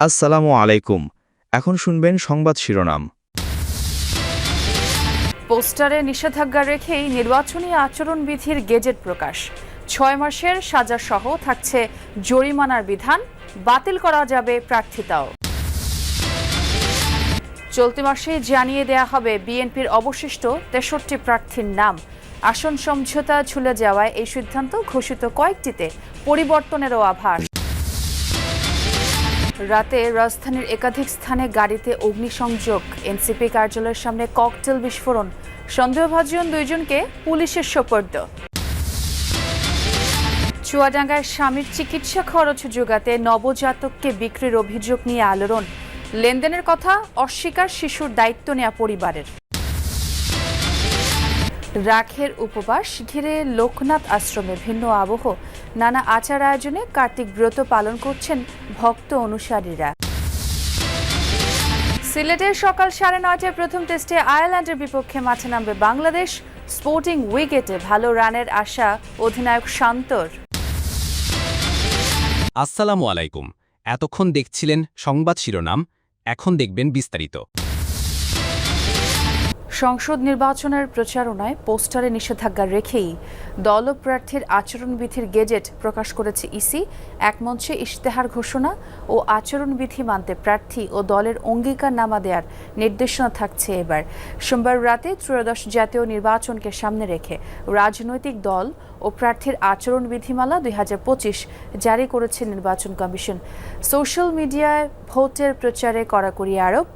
আসসালামু আলাইকুম। এখন শুনবেন সংবাদ শিরোনাম। পোস্টারে নিষেধাজ্ঞা রেখেই নির্বাচনী আচরণবিধির গেজেট প্রকাশ। ৬ মাসের সাজাসহ থাকছে জরিমানার বিধান, বাতিল করা যাবে প্রার্থিতাও। চলতি মাসে জানিয়ে দেয়া হবে বিএনপির অবশিষ্ট ৬৩ প্রার্থীর নাম। আসন সমঝোতা ঝুলে যাওয়ায় এই সিদ্ধান্ত, ঘোষিত কয়েকটিতে পরিবর্তনেরও আভাস। রাতে রাজধানীর একাধিক স্থানে গাড়িতে অগ্নিসংযোগ, এনসিপি কার্যালয়ের সামনে ককটেল বিস্ফোরণ, সন্দেহভাজন 2 জনকে পুলিশের সোপর্দ। চুয়াডাঙ্গায় স্বামীর চিকিৎসা খরচ জোগাতে নবজাতককে বিক্রির অভিযোগ নিয়ে আলোড়ন, লেনদেনের কথা অস্বীকার শিশুর দায়িত্ব নেওয়া পরিবারের। রাখের উপবাস ঘিরে লোকনাথ আশ্রমে ভিন্ন আবহ, নানা আচার আয়োজনে কার্তিক ব্রত পালন করছেন ভক্ত অনুসারীরা। সিলেটের সকাল 9:30টায় প্রথম টেস্টে আয়ারল্যান্ডের বিপক্ষে মাঠে নামবে বাংলাদেশ। স্পোর্টিং উইকেটে ভালো রানের আশা অধিনায়ক শান্তর। আসসালামু আলাইকুম। এতক্ষণ দেখছিলেন সংবাদ শিরোনাম, এখন দেখবেন বিস্তারিত। সংসদ নির্বাচনের প্রচারণায় পোস্টারে নিষেধাজ্ঞা রেখেই দল ও প্রার্থীর আচরণবিধির গেজেট প্রকাশ করেছে ইসি। এক মঞ্চে ইশতেহার ঘোষণা ও আচরণবিধি মানতে প্রার্থী ও দলের অঙ্গীকারনামা দেওয়ার নির্দেশনা থাকছে এবার। সোমবার রাতে ত্রয়োদশ জাতীয় নির্বাচনকে সামনে রেখে রাজনৈতিক দল ও প্রার্থীর আচরণবিধিমালা 2025 জারি করেছে নির্বাচন কমিশন। সোশ্যাল মিডিয়ায় ভোটের প্রচারে কড়াকড়ি আরোপ,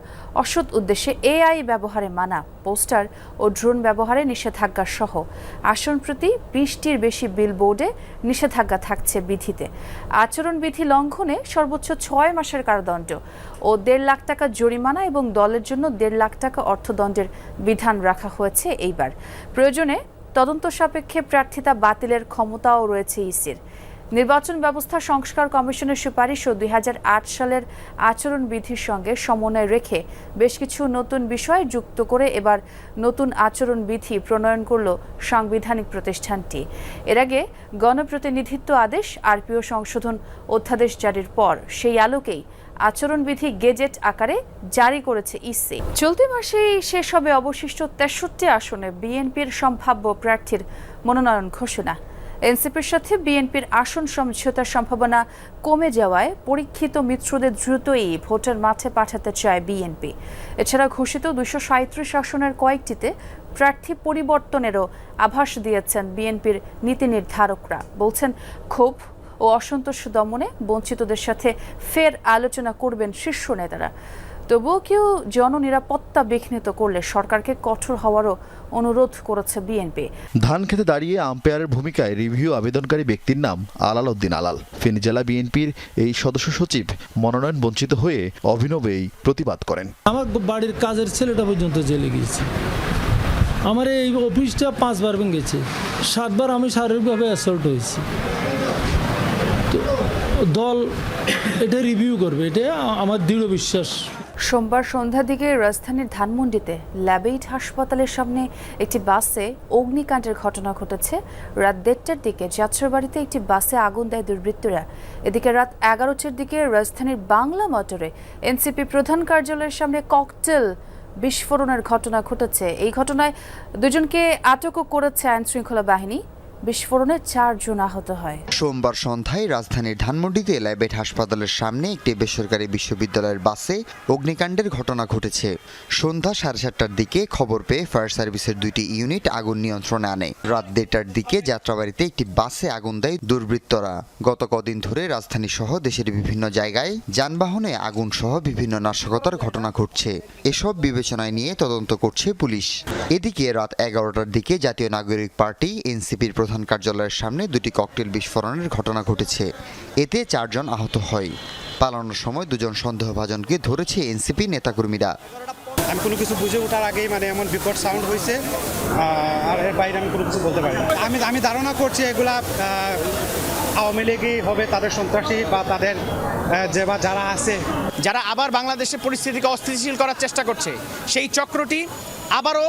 অসৎ উদ্দেশ্যে এআই ব্যবহারে মানা, পোস্টার ও ড্রোন ব্যবহারে নিষেধাজ্ঞা সহ আসন প্রতি 20টির বেশি বিলবোর্ডে নিষেধাজ্ঞা থাকছে বিধিতে। আচরণবিধি লঙ্ঘনে সর্বোচ্চ 6 মাসের কারাদণ্ড ও 1.5 লাখ টাকা জরিমানা এবং দলের জন্য 1.5 লাখ টাকা অর্থদণ্ডের বিধান রাখা হয়েছে এইবার। প্রয়োজনে তদন্ত সাপেক্ষে প্রার্থিতা বাতিলের ক্ষমতাও রয়েছে ইসির। নির্বাচন ব্যবস্থা সংস্কার কমিশনের সুপারিশ ও 2008 সালের আচরণবিধির সঙ্গে সমন্বয় রেখে বেশ কিছু নতুন বিষয় যুক্ত করে এবার নতুন আচরণবিধি প্রণয়ন করল সাংবিধানিক প্রতিষ্ঠানটি। এর আগে গণপ্রতিনিধিত্ব আদেশ আরপিও সংশোধন অধ্যাদেশ জারির পর সেই আলোকেই আচরণবিধি গেজেট আকারে জারি করেছে ইসি। চলতি মাসেই শেষ হবে অবশিষ্ট 63 আসনে বিএনপির সম্ভাব্য প্রার্থীর মনোনয়ন ঘোষণা। এনসিপির সাথে বিএনপির আসন সমঝোতার সম্ভাবনা কমে যাওয়ায় পরীক্ষিত মিত্রদের দ্রুতই ভোটের মাঠে পাঠাতে চায় বিএনপি। এছাড়া ঘোষিত 237 আসনের কয়েকটিতে প্রার্থী পরিবর্তনেরও আভাস দিয়েছেন বিএনপির নীতি নির্ধারকরা। বলছেন, ক্ষোভ ও অসন্তোষ দমনে বঞ্চিতদের সাথে ফের আলোচনা করবেন শীর্ষ নেতারা। তবুও কেউ জননিরাপত্তা বিঘ্নিত করলে সরকারকে কঠোর হওয়ারও অনুরোধ করেছে বিএনপি। ধান খেতে দাঁড়িয়ে আম্পায়ারের ভূমিকায় রিভিউ আবেদনকারী ব্যক্তির নাম আলাল উদ্দিন আলাল। ফেনী জেলা বিএনপির এই সদস্য সচিব মনোনয়ন বঞ্চিত হয়ে অভিনবেই প্রতিবাদ করেন। আমার বাড়ির কাজের ছেলেটা পর্যন্ত জেলে গিয়েছে। আমার এই অফিসটা 5 বার ভেঙেছে, 7 বার আমি শারীরিকভাবে অ্যাসল্ট হয়েছি। দল এটা রিভিউ করবে, এটা আমার দৃঢ় বিশ্বাস। সোমবার সন্ধ্যার দিকে রাজধানীর ধানমন্ডিতে ল্যাবেইড হাসপাতালের সামনে একটি বাসে অগ্নিকাণ্ডের ঘটনা ঘটেছে। রাত 1:30টার দিকে যাত্রাবাড়িতে একটি বাসে আগুন দেয় দুর্বৃত্তরা। এদিকে রাত 11টার দিকে রাজধানীর বাংলা মোটরে এনসিপি প্রধান কার্যালয়ের সামনে ককটেল বিস্ফোরণের ঘটনা ঘটেছে। এই ঘটনায় 2 জনকে আটকও করেছে আইনশৃঙ্খলা বাহিনী। বিস্ফোরণে 4 জন আহত হয়। সোমবার সন্ধ্যায় রাজধানীর ধানমন্ডিতে ল্যাবেট হাসপাতালের সামনে একটি বেসরকারি বিশ্ববিদ্যালয়ের বাসে অগ্নিকাণ্ডের ঘটনা ঘটেছে। সন্ধ্যা 7:30টার দিকে খবর পেয়ে ফায়ার সার্ভিসের 2টি ইউনিট আগুন নিয়ন্ত্রণে আনে। রাত 1:30টার দিকে যাত্রাবাড়িতে একটি বাসে আগুন দেয় দুর্বৃত্তরা। গত কদিন ধরে রাজধানী সহ দেশের বিভিন্ন জায়গায় যানবাহনে আগুন সহ বিভিন্ন নাশকতার ঘটনা ঘটছে। এসব বিবেচনায় নিয়ে তদন্ত করছে পুলিশ। এদিকে রাত 11টার দিকে জাতীয় নাগরিক পার্টি এনসিপির প্রধান কার্যালয়ের সামনে 2টি ককটেল বিস্ফোরণের ঘটনা ঘটেছে। এতে 4 জন আহত হয়। পালানোর সময় 2 জন সন্দেহভাজনকে ধরেছে এনসিপি নেতাকর্মীরা। আমি কোনো কিছু বুঝে ওঠার আগেই এমন বিকট সাউন্ড হয়েছে, আর এর বাইরে আমি কোনো কিছু বলতে পারি না। আমি ধারণা করছি এগুলা আওয়ামী লীগই হবে, তাদের সন্ত্রাসী বা তাদের যারা আছে, যারা আবার বাংলাদেশের পরিস্থিতিকে অস্থিতিশীল করার চেষ্টা করছে, সেই চক্রটি আবারও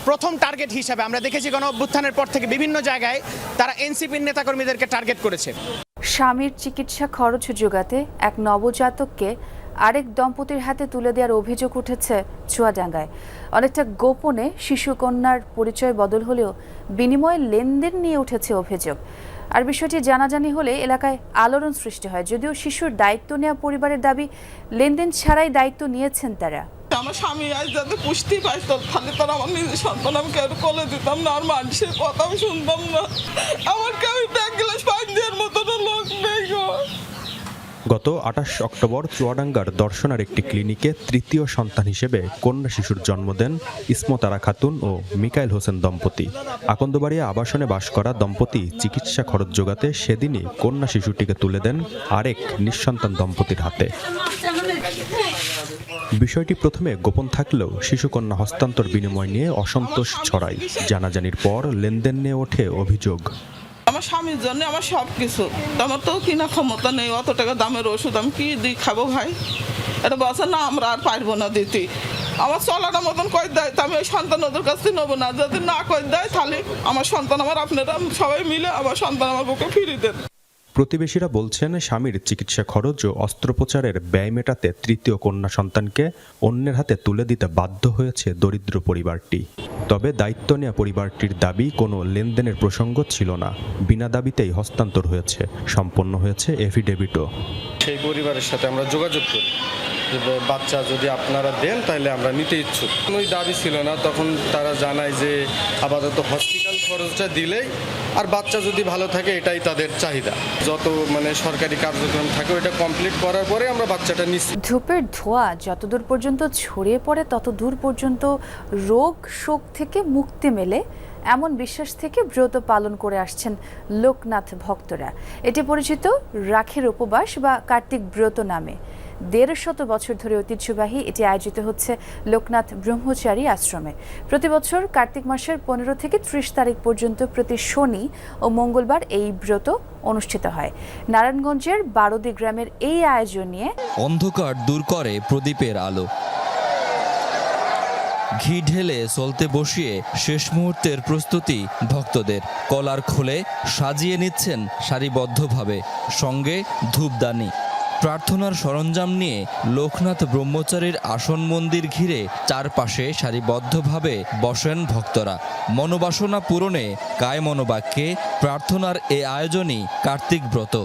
প্রথম টার্গেট হিসাবে আমরা দেখেছি গণ অভ্যুত্থানের পর থেকে বিভিন্ন জায়গায় তারা এনসিপির নেতাকর্মীদেরকে টার্গেট করেছে। স্বামীর চিকিৎসা খরচ জোগাতে এক নবজাতককে আরেক দম্পতির হাতে তুলে দেওয়ার অভিযোগ উঠেছে চুয়াডাঙ্গায়। অনেকটা গোপনে শিশুকন্যার পরিচয় বদল হলেও বিনিময়ে লেনদেন নিয়ে উঠেছে অভিযোগ। আর বিষয়টি জানাজানি হলে এলাকায় আলোড়ন সৃষ্টি হয়। যদিও শিশুর দায়িত্ব নেওয়া পরিবারের দাবি, লেনদেন ছাড়াই দায়িত্ব নিয়েছেন তারা। আমার স্বামী আজ যাতে পুষতে পারত, তাহলে তার আমার নিজের সন্তান আমি কেউ কোলে দিতাম না, আর মানুষের কথাও শুনতাম না। আমার কেউ এক গ্লাস পানি দেওয়ার মতো লোক নেই গো। গত ২৮ অক্টোবর চুয়াডাঙ্গার দর্শনার একটি ক্লিনিকে তৃতীয় সন্তান হিসেবে কন্যা শিশুর জন্ম দেন ইসমত আরা খাতুন ও মিকাইল হোসেন দম্পতি। আকন্দবাড়িয়া আবাসনে বাস করা দম্পতি চিকিৎসা খরচ জোগাতে সেদিনই কন্যা শিশুটিকে তুলে দেন আরেক নিঃসন্তান দম্পতির হাতে। বিষয়টি প্রথমে গোপন থাকলেও শিশুকন্যা হস্তান্তর বিনিময় নিয়ে অসন্তোষ ছড়ায়। জানাজানির পর লেনদেন নিয়ে ওঠে অভিযোগ। আমার স্বামীর জন্য আমার সব কিছু, আমার তো কিনা ক্ষমতা নেই, অত টাকা দামের ওষুধ আমি কি দিয়ে খাবো ভাই? এটা বলছে না আমরা আর পারবো না দিতে, আমার চলাটা মতন কয়ে দেয়, তা আমি ওই সন্তান ওদের কাছ থেকে নেবো না। যদি না কয়ে দেয় তাহলে আমার সন্তান আমার আপনারা সবাই মিলে আমার সন্তান আমার বুকে ফিরিয়ে দেন। প্রতিবেশীরা বলছেন, স্বামীর চিকিৎসা খরচ ও অস্ত্রোপচারের ব্যয় মেটাতে তৃতীয় কন্যা সন্তানকে অন্যের হাতে তুলে দিতে বাধ্য হয়েছে দরিদ্র পরিবারটি। তবে দায়িত্ব নেওয়া পরিবারটির দাবি, কোনো লেনদেনের প্রসঙ্গ ছিল না, বিনা দাবিতেই হস্তান্তর হয়েছে, সম্পন্ন হয়েছে এফিডেভিটও। সেই পরিবারের সাথে আমরা যোগাযোগ করি, বাচ্চা যদি আপনারা দেন তাহলে আমরা নিতে ইচ্ছুক। কোনোই দাবি ছিল না। তখন তারা জানায় যে আপাতত হসপিটাল খরচটা দিলেই আর বাচ্চা যদি ভালো থাকে এটাই তাদের চাহিদা। যত সরকারি কার্যক্রম থাকে ওটা কমপ্লিট করার পরে আমরা বাচ্চাটা নিচ্ছি। ধূপের ধোঁয়া যতদূর পর্যন্ত ছড়িয়ে পড়ে তত দূর পর্যন্ত রোগ শোক থেকে মুক্তি মেলে, এমন বিশ্বাস থেকে ব্রত পালন করে আসছেন লোকনাথ ভক্তরা। এটি পরিচিত রাখের উপবাস বা কার্তিক ব্রত নামে। ১৫০ বছর ধরে ঐতিহ্যবাহী এটি আয়োজিত হচ্ছে লোকনাথ ব্রহ্মচারী আশ্রমে। প্রতি বছর কার্তিক মাসের ১৫ থেকে ৩০ তারিখ পর্যন্ত প্রতি শনি ও মঙ্গলবার এই ব্রত অনুষ্ঠিত হয়। নারায়ণগঞ্জের বারোদি গ্রামের এই আয়োজন নিয়ে অন্ধকার দূর করে প্রদীপের আলো, ঘি ঢেলে চলতে বসিয়ে শেষ মুহূর্তের প্রস্তুতি ভক্তদের। কলার খোলে সাজিয়ে নিচ্ছেন সারিবদ্ধভাবে, সঙ্গে ধূপদানি। প্রার্থনার সরঞ্জাম নিয়ে লোকনাথ ব্রহ্মচারীর আসন মন্দির ঘিরে চারপাশে সারিবদ্ধভাবে বসেন ভক্তরা। মনোবাসনা পূরণে কায় মনোবাক্যে প্রার্থনার এ আয়োজনই কার্তিক ব্রত।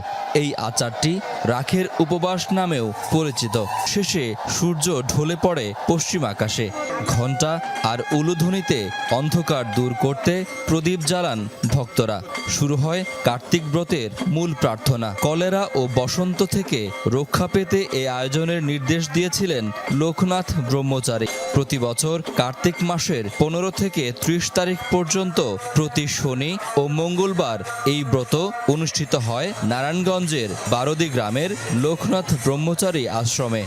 এই আচারটি রাখের উপবাস নামেও পরিচিত। শেষে সূর্য ঢলে পড়ে পশ্চিম আকাশে, ঘণ্টা আর উলুধ্বনিতে অন্ধকার দূর করতে প্রদীপ জ্বালান ভক্তরা। শুরু হয় কার্তিক ব্রতের মূল প্রার্থনা। কলেরা ও বসন্ত থেকে রক্ষা পেতে এ আয়োজনের নির্দেশ দিয়েছিলেন লোকনাথ ব্রহ্মচারী। প্রতি বছর কার্তিক মাসের ১৫ থেকে ৩০ তারিখ পর্যন্ত প্রতি শনি ও মঙ্গলবার এই ব্রত অনুষ্ঠিত হয় নারায়ণগঞ্জের বারোদি গ্রামের লোকনাথ ব্রহ্মচারী আশ্রমে।